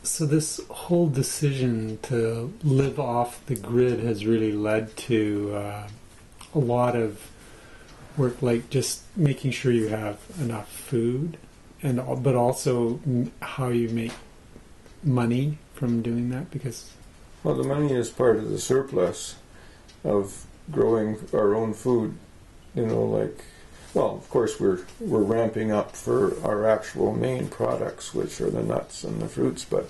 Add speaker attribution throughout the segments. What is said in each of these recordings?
Speaker 1: So this whole decision to live off the grid has really led to a lot of work, like just making sure you have enough food, but also how you make money from doing that. Because
Speaker 2: well, the money is part of the surplus of growing our own food. You know, like, well, of course we're ramping up for our actual main products, which are the nuts and the fruits. But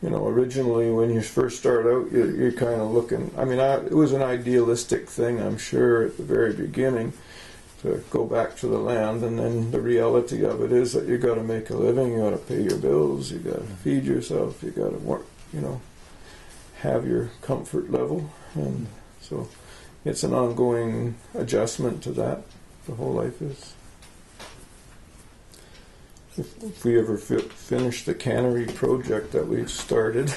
Speaker 2: you know, originally when you first start out, you're kind of looking. I mean, it was an idealistic thing, I'm sure, at the very beginning, to go back to the land, and then the reality of it is that you got to make a living, you got to pay your bills, you got to feed yourself, you got to work, you know, have your comfort level, and so it's an ongoing adjustment to that. The whole life is. If we ever finish the cannery project that we've started,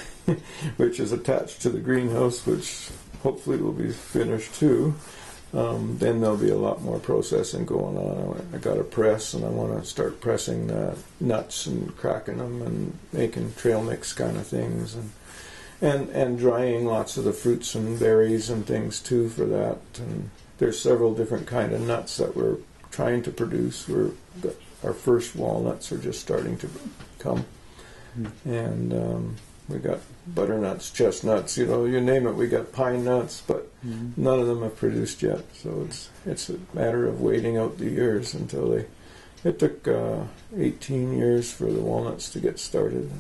Speaker 2: which is attached to the greenhouse, which hopefully will be finished too, then there'll be a lot more processing going on. I got a press, and I want to start pressing nuts and cracking them and making trail mix kind of things, and drying lots of the fruits and berries and things too for that. And there's several different kind of nuts that we're trying to produce. Our first walnuts are just starting to come, and we got butternuts, chestnuts, you know, you name it. We got pine nuts, but none of them have produced yet. So it's a matter of waiting out the years until they. It took 18 years for the walnuts to get started.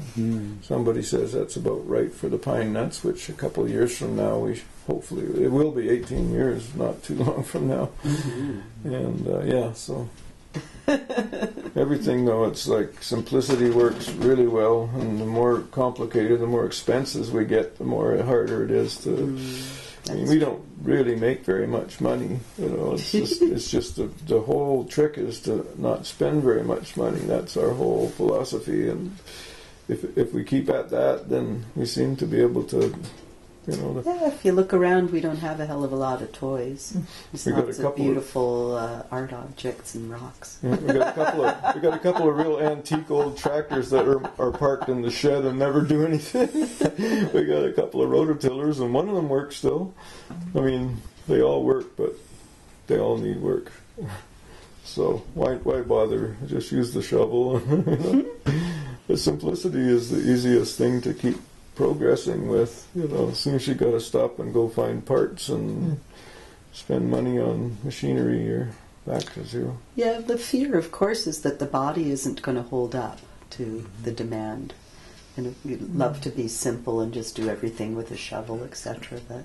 Speaker 2: Somebody says that's about right for the pine nuts, which a couple of years from now, hopefully it will be 18 years, not too long from now. And yeah, so. Everything, though, it's like simplicity works really well, and the more complicated, the more expenses we get, the more harder it is to. I mean, we don't really make very much money, you know. It's just the whole trick is to not spend very much money. That's our whole philosophy, and if we keep at that, then we seem to be able to. You know,
Speaker 3: yeah, if you look around, we don't have a hell of a lot of toys. There's lots of beautiful art objects and rocks.
Speaker 2: Yeah, we got a couple of real antique old tractors that are parked in the shed and never do anything. We got a couple of rototillers, and one of them works still. I mean, they all work, but they all need work. So why bother? Just use the shovel. You know? The simplicity is the easiest thing to keep progressing with. You know, as soon as you got to stop and go find parts and spend money on machinery, you're back to zero.
Speaker 3: Yeah, the fear, of course, is that the body isn't going to hold up to the demand. And you'd love to be simple and just do everything with a shovel, etc. But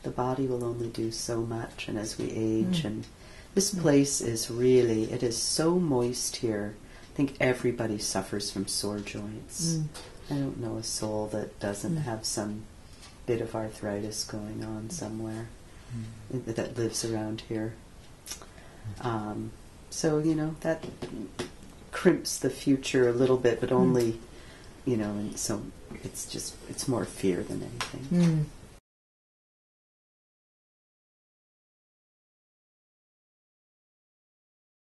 Speaker 3: the body will only do so much, and as we age, and this place is really, it is so moist here. I think everybody suffers from sore joints. I don't know a soul that doesn't have some bit of arthritis going on somewhere that lives around here. So, you know, that crimps the future a little bit, but only, you know, and so it's more fear than anything.